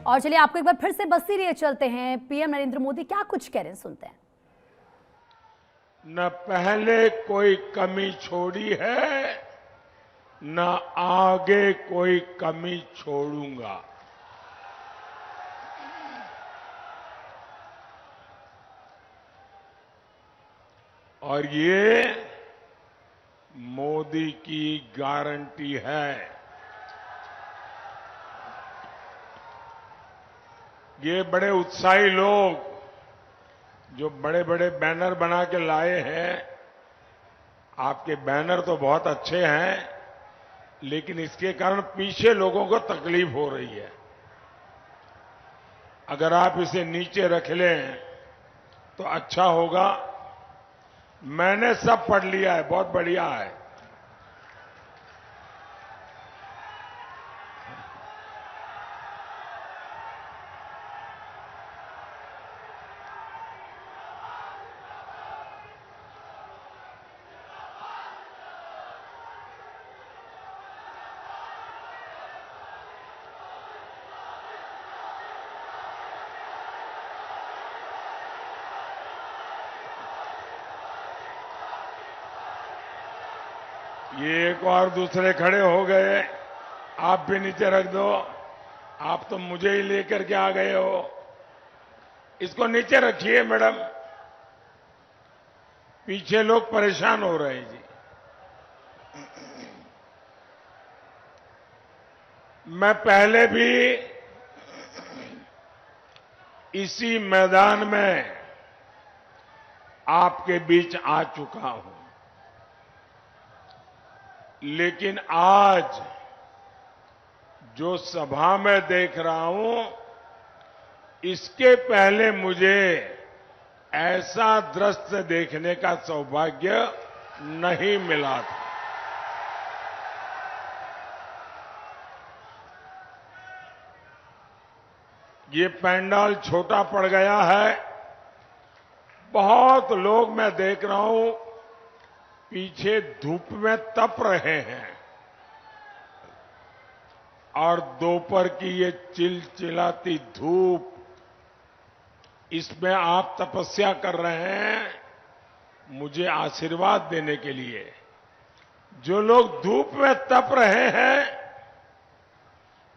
और चलिए आपको एक बार फिर से बस्ती लिए चलते हैं। पीएम नरेंद्र मोदी क्या कुछ कह रहे हैं, सुनते हैं। न पहले कोई कमी छोड़ी है, न आगे कोई कमी छोड़ूंगा। और ये मोदी की गारंटी है। ये बड़े उत्साही लोग जो बड़े बड़े बैनर बना के लाए हैं, आपके बैनर तो बहुत अच्छे हैं, लेकिन इसके कारण पीछे लोगों को तकलीफ हो रही है। अगर आप इसे नीचे रख लें तो अच्छा होगा। मैंने सब पढ़ लिया है, बहुत बढ़िया है। ये एक और दूसरे खड़े हो गए, आप भी नीचे रख दो। आप तो मुझे ही लेकर के आ गए हो। इसको नीचे रखिए मैडम, पीछे लोग परेशान हो रहे हैं जी। मैं पहले भी इसी मैदान में आपके बीच आ चुका हूं, लेकिन आज जो सभा में देख रहा हूं, इसके पहले मुझे ऐसा दृश्य देखने का सौभाग्य नहीं मिला था। ये पंडाल छोटा पड़ गया है। बहुत लोग मैं देख रहा हूं पीछे धूप में तप रहे हैं, और दोपहर की ये चिलचिलाती धूप, इसमें आप तपस्या कर रहे हैं मुझे आशीर्वाद देने के लिए। जो लोग धूप में तप रहे हैं,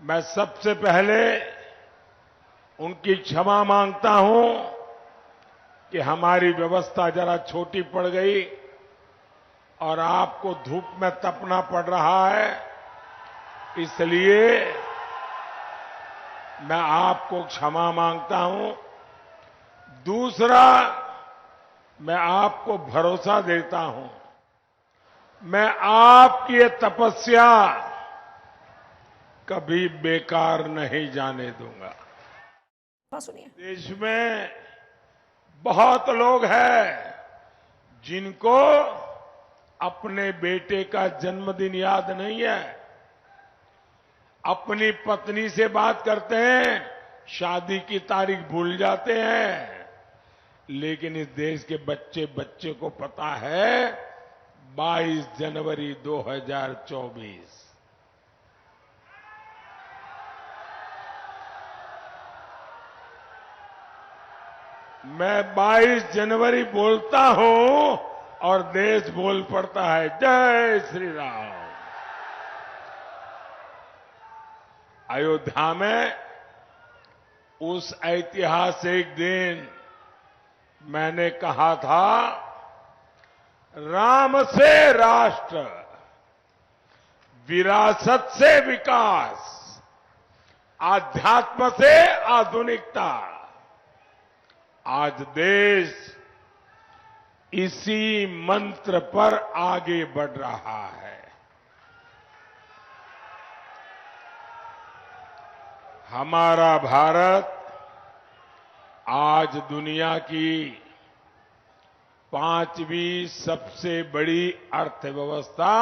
मैं सबसे पहले उनकी क्षमा मांगता हूं कि हमारी व्यवस्था जरा छोटी पड़ गई और आपको धूप में तपना पड़ रहा है, इसलिए मैं आपको क्षमा मांगता हूं। दूसरा, मैं आपको भरोसा देता हूं, मैं आपकी ये तपस्या कभी बेकार नहीं जाने दूंगा। सुनिए। देश में बहुत लोग हैं जिनको अपने बेटे का जन्मदिन याद नहीं है। अपनी पत्नी से बात करते हैं, शादी की तारीख भूल जाते हैं, लेकिन इस देश के बच्चे बच्चे को पता है 22 जनवरी 2024। मैं 22 जनवरी बोलता हूं और देश बोल पड़ता है जय श्री राम। अयोध्या में उस ऐतिहासिक दिन मैंने कहा था, राम से राष्ट्र, विरासत से विकास, आध्यात्म से आधुनिकता। आज देश इसी मंत्र पर आगे बढ़ रहा है। हमारा भारत आज दुनिया की 5वीं सबसे बड़ी अर्थव्यवस्था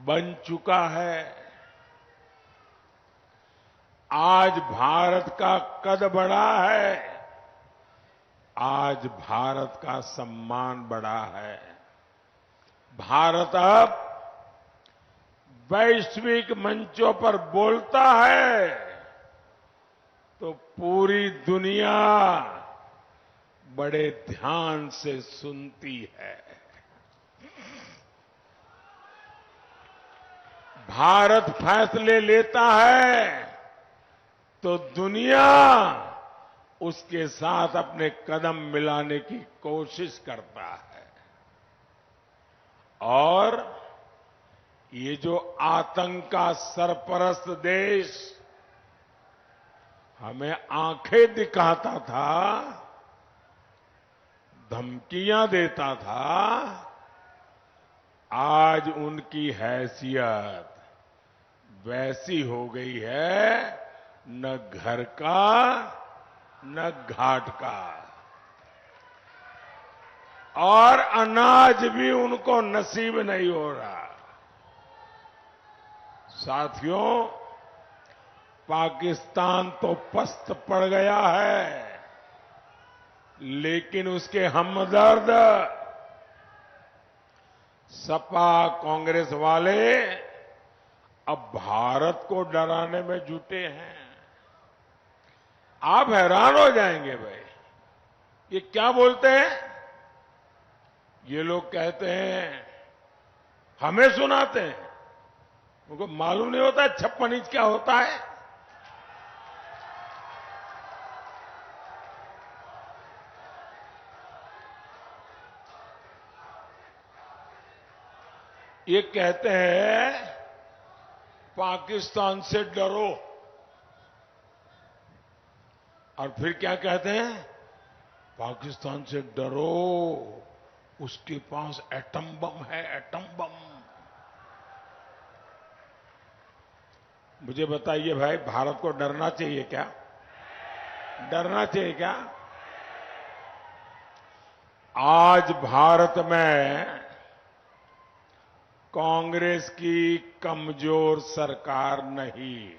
बन चुका है। आज भारत का कद बढ़ा है, आज भारत का सम्मान बढ़ा है। भारत अब वैश्विक मंचों पर बोलता है तो पूरी दुनिया बड़े ध्यान से सुनती है। भारत फैसले लेता है तो दुनिया उसके साथ अपने कदम मिलाने की कोशिश करता है। और ये जो आतंक का सरपरस्त देश हमें आंखें दिखाता था, धमकियां देता था, आज उनकी हैसियत वैसी हो गई है, न घर का न घाट का, और अनाज भी उनको नसीब नहीं हो रहा। साथियों, पाकिस्तान तो पस्त पड़ गया है, लेकिन उसके हमदर्द सपा कांग्रेस वाले अब भारत को डराने में जुटे हैं। आप हैरान हो जाएंगे भाई, ये क्या बोलते हैं? ये लोग कहते हैं, हमें सुनाते हैं, उनको मालूम नहीं होता 56 इंच क्या होता है। ये कहते हैं पाकिस्तान से डरो, और फिर क्या कहते हैं? पाकिस्तान से डरो, उसके पास एटम बम है, एटम बम। मुझे बताइए भाई, भारत को डरना चाहिए क्या? डरना चाहिए क्या? आज भारत में कांग्रेस की कमजोर सरकार नहीं,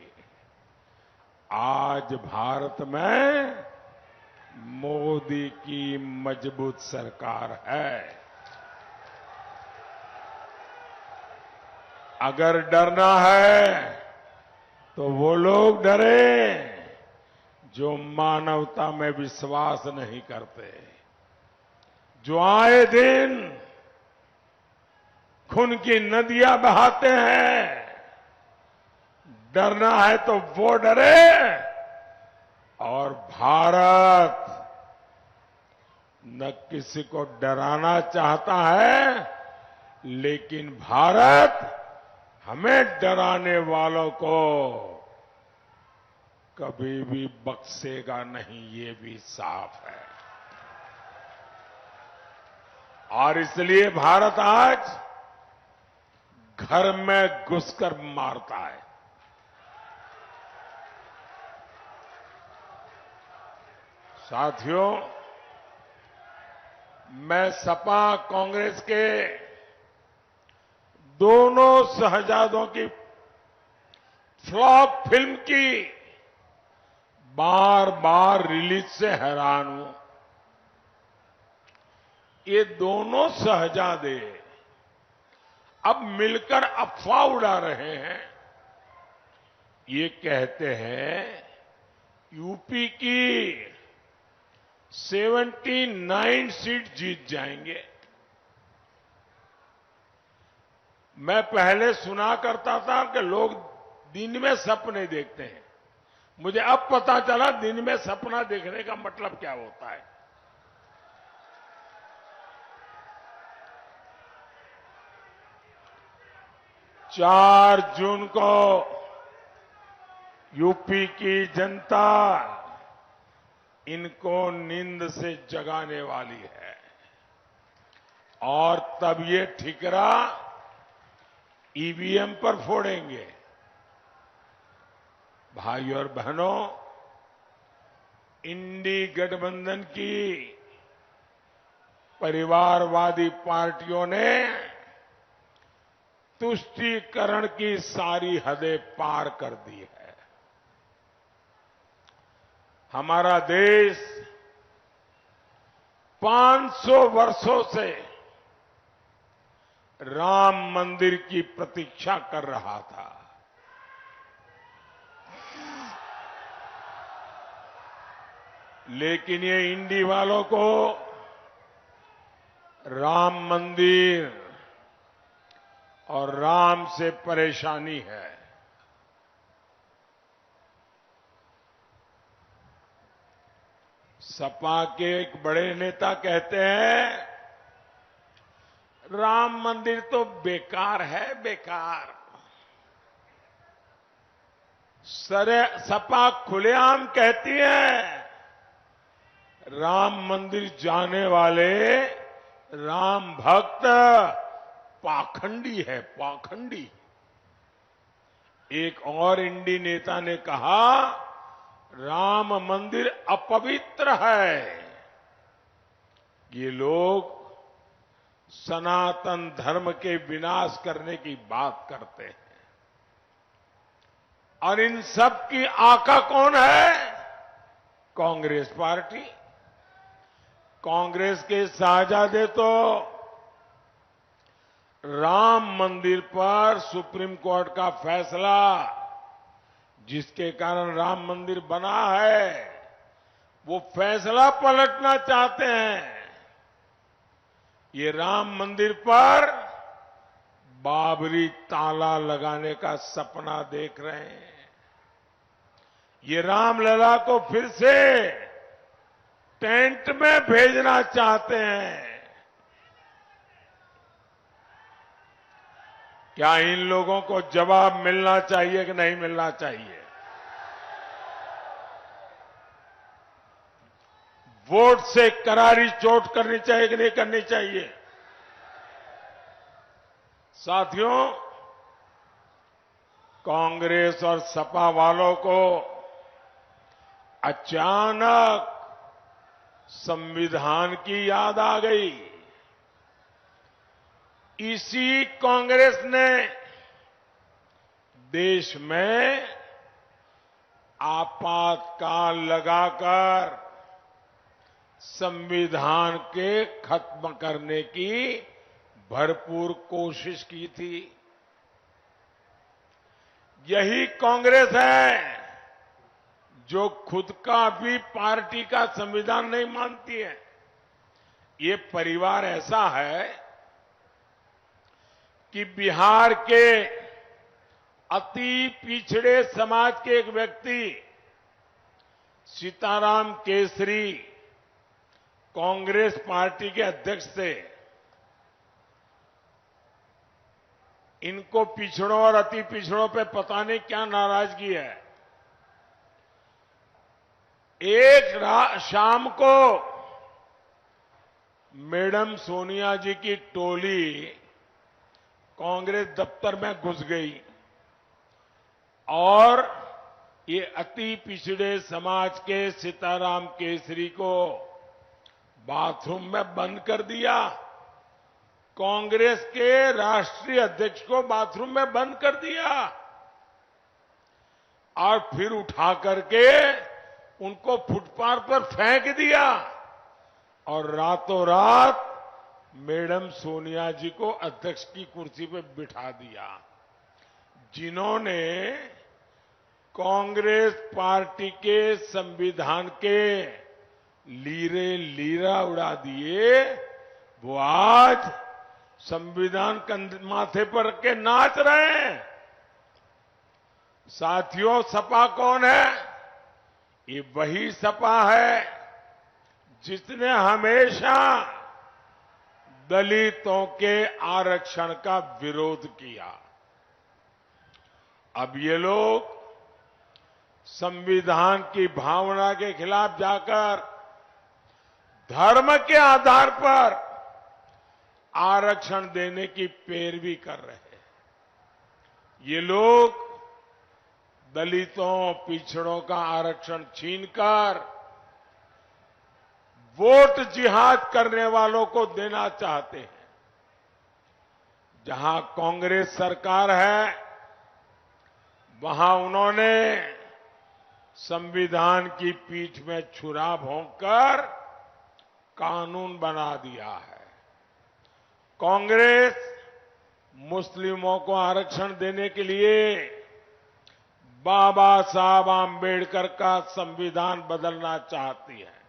आज भारत में मोदी की मजबूत सरकार है। अगर डरना है तो वो लोग डरे जो मानवता में विश्वास नहीं करते, जो आए दिन खून की नदियां बहाते हैं। डरना है तो वो डरे, और भारत न किसी को डराना चाहता है, लेकिन भारत हमें डराने वालों को कभी भी बख्शेगा नहीं, ये भी साफ है। और इसलिए भारत आज घर में घुसकर मारता है। साथियों, मैं सपा कांग्रेस के दोनों शहजादों की फ्लॉप फिल्म की बार बार रिलीज से हैरान हूं। ये दोनों शहजादे अब मिलकर अफवाह उड़ा रहे हैं। ये कहते हैं यूपी की 79 सीट जीत जाएंगे। मैं पहले सुना करता था कि लोग दिन में सपने देखते हैं, मुझे अब पता चला दिन में सपना देखने का मतलब क्या होता है। चार जून को यूपी की जनता इनको नींद से जगाने वाली है, और तब ये ठिकरा ईवीएम पर फोड़ेंगे। भाई और बहनों, इंडी गठबंधन की परिवारवादी पार्टियों ने तुष्टीकरण की सारी हदें पार कर दी है। हमारा देश 500 वर्षों से राम मंदिर की प्रतीक्षा कर रहा था। लेकिन ये इंडी वालों को राम मंदिर और राम से परेशानी है। सपा के एक बड़े नेता कहते हैं राम मंदिर तो बेकार है, बेकार। सपा खुलेआम कहती है राम मंदिर जाने वाले राम भक्त पाखंडी है, पाखंडी। एक और इंडी नेता ने कहा राम मंदिर अपवित्र है। ये लोग सनातन धर्म के विनाश करने की बात करते हैं। और इन सब की आका कौन है? कांग्रेस पार्टी। कांग्रेस के शाहजादे तो राम मंदिर पर सुप्रीम कोर्ट का फैसला, जिसके कारण राम मंदिर बना है, वो फैसला पलटना चाहते हैं। ये राम मंदिर पर बाबरी ताला लगाने का सपना देख रहे हैं। ये रामलला को फिर से टेंट में भेजना चाहते हैं। क्या इन लोगों को जवाब मिलना चाहिए कि नहीं मिलना चाहिए? वोट से करारी चोट करनी चाहिए कि नहीं करनी चाहिए? साथियों, कांग्रेस और सपा वालों को अचानक संविधान की याद आ गई। इसी कांग्रेस ने देश में आपातकाल लगाकर संविधान के खत्म करने की भरपूर कोशिश की थी। यही कांग्रेस है जो खुद का भी पार्टी का संविधान नहीं मानती है। ये परिवार ऐसा है कि बिहार के अति पिछड़े समाज के एक व्यक्ति सीताराम केसरी कांग्रेस पार्टी के अध्यक्ष थे। इनको पिछड़ों और अति पिछड़ों पे पता नहीं क्या नाराजगी है। एक शाम को मैडम सोनिया जी की टोली कांग्रेस दफ्तर में घुस गई और ये अति पिछड़े समाज के सीताराम केसरी को बाथरूम में बंद कर दिया। कांग्रेस के राष्ट्रीय अध्यक्ष को बाथरूम में बंद कर दिया और फिर उठा करके उनको फुटपाथ पर फेंक दिया और रातों रात मैडम सोनिया जी को अध्यक्ष की कुर्सी पर बिठा दिया। जिन्होंने कांग्रेस पार्टी के संविधान के लीरे लीरा उड़ा दिए, वो आज संविधान माथे पर रख के नाच रहे हैं। साथियों, सपा कौन है? ये वही सपा है जिसने हमेशा दलितों के आरक्षण का विरोध किया। अब ये लोग संविधान की भावना के खिलाफ जाकर धर्म के आधार पर आरक्षण देने की पैरवी कर रहे हैं। ये लोग दलितों, पिछड़ों का आरक्षण छीनकर वोट जिहाद करने वालों को देना चाहते हैं। जहां कांग्रेस सरकार है, वहां उन्होंने संविधान की पीठ में छुरा भोंककर कानून बना दिया है। कांग्रेस मुस्लिमों को आरक्षण देने के लिए बाबा साहब आम्बेडकर का संविधान बदलना चाहती है।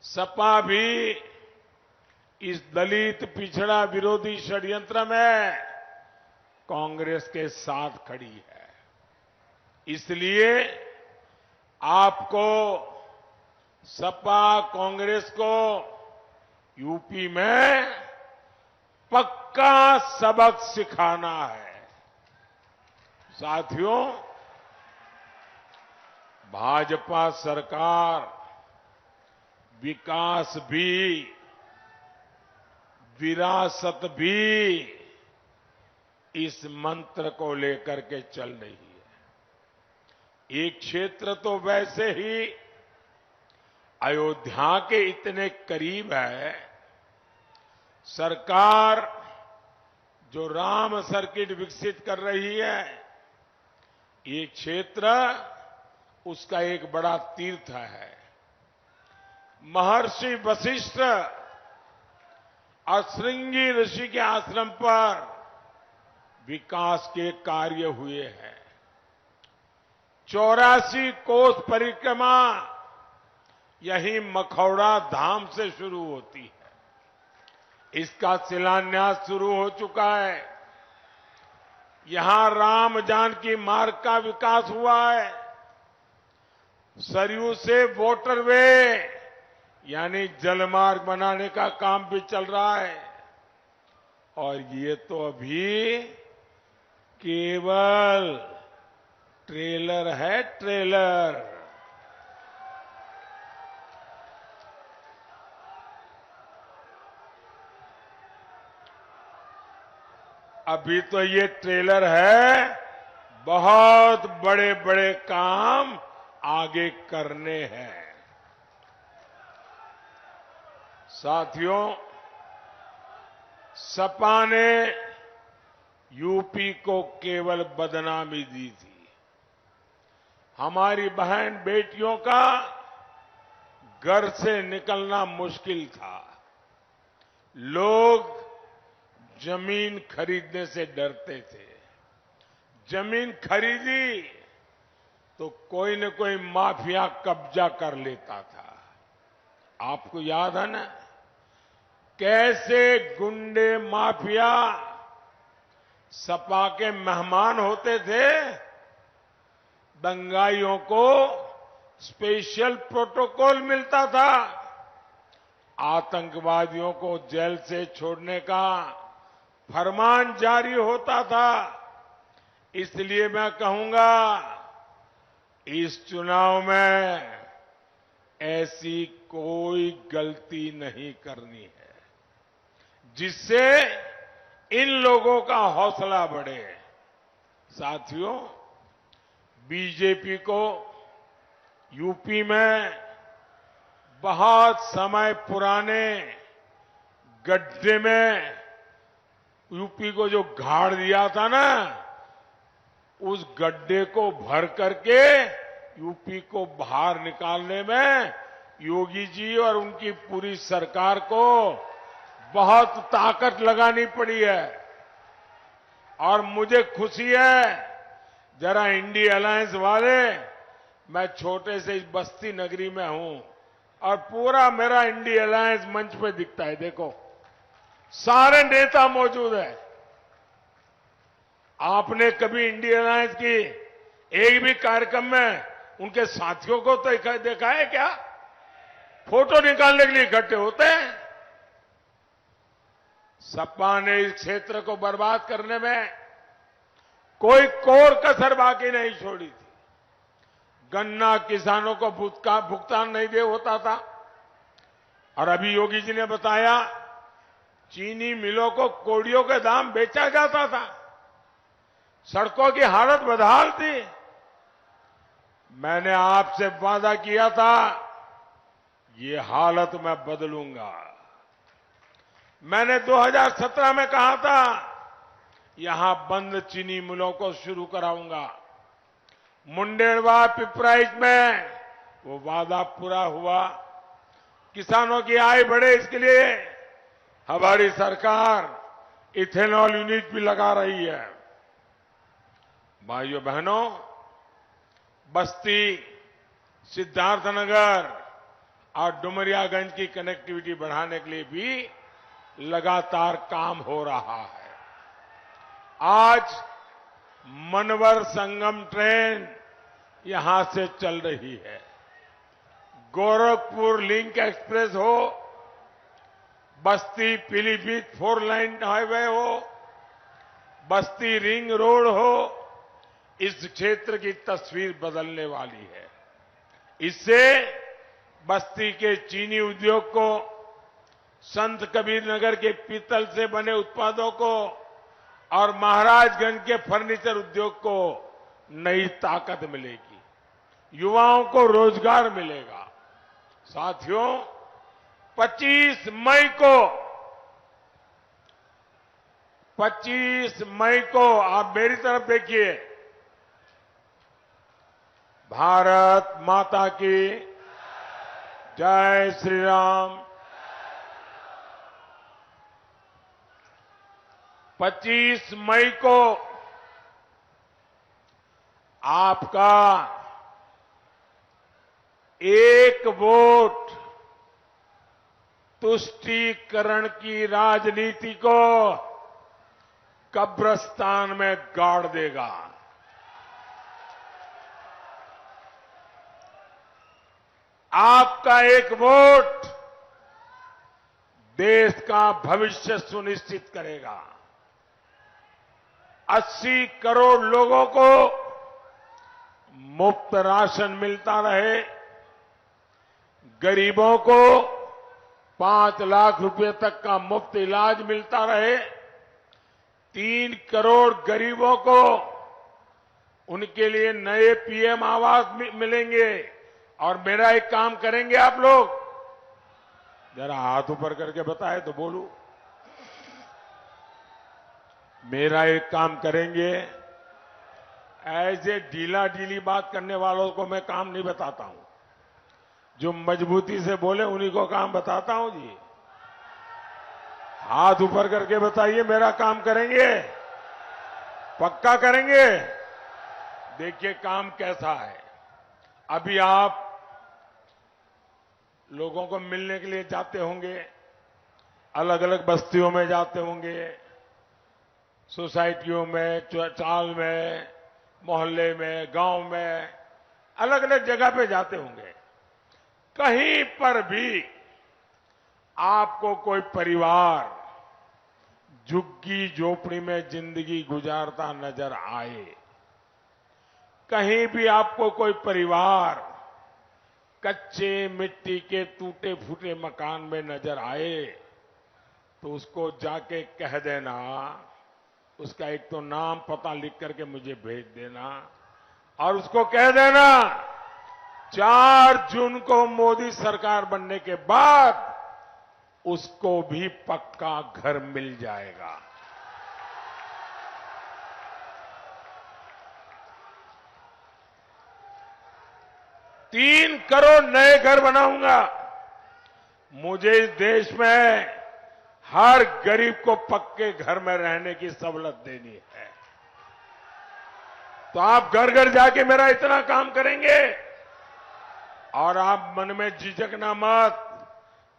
सपा भी इस दलित पिछड़ा विरोधी षड्यंत्र में कांग्रेस के साथ खड़ी है। इसलिए आपको सपा कांग्रेस को यूपी में पक्का सबक सिखाना है। साथियों, भाजपा सरकार विकास भी विरासत भी इस मंत्र को लेकर के चल रही है। एक क्षेत्र तो वैसे ही अयोध्या के इतने करीब है, सरकार जो राम सर्किट विकसित कर रही है, ये क्षेत्र उसका एक बड़ा तीर्थ है। महर्षि वशिष्ठ और श्रृंगी ऋषि के आश्रम पर विकास के कार्य हुए हैं। 84 कोस परिक्रमा यही मखौड़ा धाम से शुरू होती है। इसका शिलान्यास शुरू हो चुका है। यहां राम जानकी मार्ग का विकास हुआ है। सरयू से वाटरवे यानी जलमार्ग बनाने का काम भी चल रहा है। और ये तो अभी केवल ट्रेलर है, ट्रेलर। अभी तो ये ट्रेलर है, बहुत बड़े बड़े काम आगे करने हैं। साथियों, सपा ने यूपी को केवल बदनामी दी थी। हमारी बहन बेटियों का घर से निकलना मुश्किल था। लोग जमीन खरीदने से डरते थे। जमीन खरीदी तो कोई न कोई माफिया कब्जा कर लेता था। आपको याद है ना, कैसे गुंडे माफिया सपा के मेहमान होते थे। दंगाइयों को स्पेशल प्रोटोकॉल मिलता था। आतंकवादियों को जेल से छोड़ने का फरमान जारी होता था। इसलिए मैं कहूंगा, इस चुनाव में ऐसी कोई गलती नहीं करनी है जिससे इन लोगों का हौसला बढ़े। साथियों, बीजेपी को यूपी में बहुत समय पुराने गड्ढे में यूपी को जो गाड़ दिया था ना, उस गड्ढे को भर करके यूपी को बाहर निकालने में योगी जी और उनकी पूरी सरकार को बहुत ताकत लगानी पड़ी है। और मुझे खुशी है, जरा इंडिया अलायंस वाले, मैं छोटे से इस बस्ती नगरी में हूं और पूरा मेरा इंडिया अलायंस मंच पे दिखता है। देखो, सारे नेता मौजूद हैं। आपने कभी इंडिया अलायंस की एक भी कार्यक्रम में उनके साथियों को तो देखा है क्या? फोटो निकालने के लिए इकट्ठे होते हैं। सपा ने इस क्षेत्र को बर्बाद करने में कोई कोर कसर बाकी नहीं छोड़ी थी। गन्ना किसानों को भुगतान नहीं दे होता था। और अभी योगी जी ने बताया, चीनी मिलों को कोड़ियों के दाम बेचा जाता था। सड़कों की हालत बदहाल थी। मैंने आपसे वादा किया था, ये हालत मैं बदलूंगा। मैंने 2017 में कहा था, यहां बंद चीनी मिलों को शुरू कराऊंगा। मुंडेरवा पिपराइच में वो वादा पूरा हुआ। किसानों की आय बढ़े, इसके लिए हमारी सरकार इथेनॉल यूनिट भी लगा रही है। भाइयों बहनों, बस्ती, सिद्धार्थनगर और डुमरियागंज की कनेक्टिविटी बढ़ाने के लिए भी लगातार काम हो रहा है। आज मनवर संगम ट्रेन यहां से चल रही है। गोरखपुर लिंक एक्सप्रेस हो, बस्ती पीलीभीत 4 लाइन हाईवे हो, बस्ती रिंग रोड हो, इस क्षेत्र की तस्वीर बदलने वाली है। इससे बस्ती के चीनी उद्योग को, संत कबीर नगर के पीतल से बने उत्पादों को और महाराजगंज के फर्नीचर उद्योग को नई ताकत मिलेगी, युवाओं को रोजगार मिलेगा। साथियों, 25 मई को आप मेरी तरफ देखिए, भारत माता की जय श्री राम। 25 मई को आपका एक वोट तुष्टीकरण की राजनीति को कब्रिस्तान में गाड़ देगा। आपका एक वोट देश का भविष्य सुनिश्चित करेगा। 80 करोड़ लोगों को मुफ्त राशन मिलता रहे, गरीबों को 5 लाख रुपए तक का मुफ्त इलाज मिलता रहे, 3 करोड़ गरीबों को उनके लिए नए पीएम आवास मिलेंगे। और मेरा एक काम करेंगे आप लोग, जरा हाथ ऊपर करके बताए तो बोलूं। मेरा एक काम करेंगे, ऐसे ढीला ढीली बात करने वालों को मैं काम नहीं बताता हूं, जो मजबूती से बोले उन्हीं को काम बताता हूं जी। हाथ ऊपर करके बताइए, मेरा काम करेंगे, पक्का करेंगे। देखिए काम कैसा है। अभी आप लोगों को मिलने के लिए जाते होंगे, अलग अलग बस्तियों में जाते होंगे, सोसाइटियों में, चाल में, मोहल्ले में, गांव में, अलग अलग जगह पे जाते होंगे। कहीं पर भी आपको कोई परिवार झुग्गी झोपड़ी में जिंदगी गुजारता नजर आए, कहीं भी आपको कोई परिवार कच्चे मिट्टी के टूटे फूटे मकान में नजर आए, तो उसको जाके कह देना, उसका एक तो नाम पता लिख करके मुझे भेज देना, और उसको कह देना 4 जून को मोदी सरकार बनने के बाद उसको भी पक्का घर मिल जाएगा। तीन करोड़ नए घर बनाऊंगा। मुझे इस देश में हर गरीब को पक्के घर में रहने की सहूलत देनी है। तो आप घर घर जाके मेरा इतना काम करेंगे, और आप मन में झिझकना मत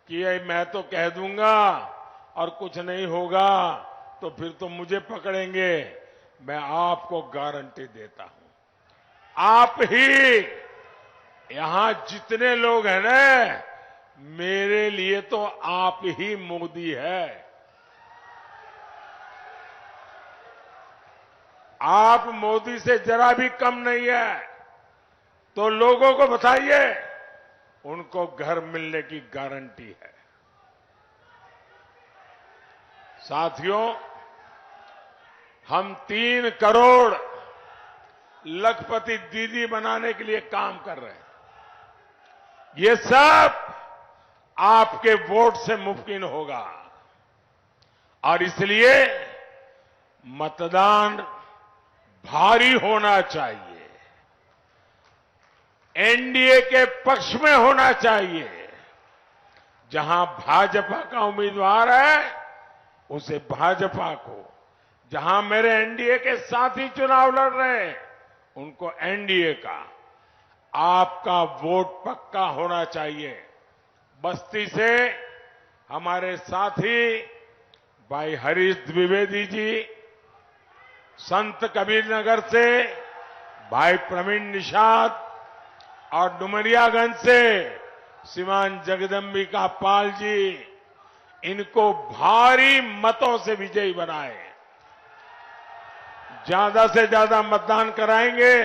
कि ये मैं तो कह दूंगा और कुछ नहीं होगा तो फिर तो मुझे पकड़ेंगे। मैं आपको गारंटी देता हूं, आप ही यहां जितने लोग हैं ना, मेरे लिए तो आप ही मोदी है। आप मोदी से जरा भी कम नहीं है। तो लोगों को बताइए, उनको घर मिलने की गारंटी है। साथियों, हम 3 करोड़ लखपति दीदी बनाने के लिए काम कर रहे हैं। ये सब आपके वोट से मुमकिन होगा, और इसलिए मतदान भारी होना चाहिए, एनडीए के पक्ष में होना चाहिए। जहां भाजपा का उम्मीदवार है, उसे भाजपा को, जहां मेरे एनडीए के साथी चुनाव लड़ रहे हैं, उनको एनडीए का आपका वोट पक्का होना चाहिए। बस्ती से हमारे साथी भाई हरीश द्विवेदी जी, संत कबीर नगर से भाई प्रवीण निषाद और डुमरियागंज से श्रीमान जगदम्बिका पाल जी, इनको भारी मतों से विजयी बनाए। ज्यादा से ज्यादा मतदान कराएंगे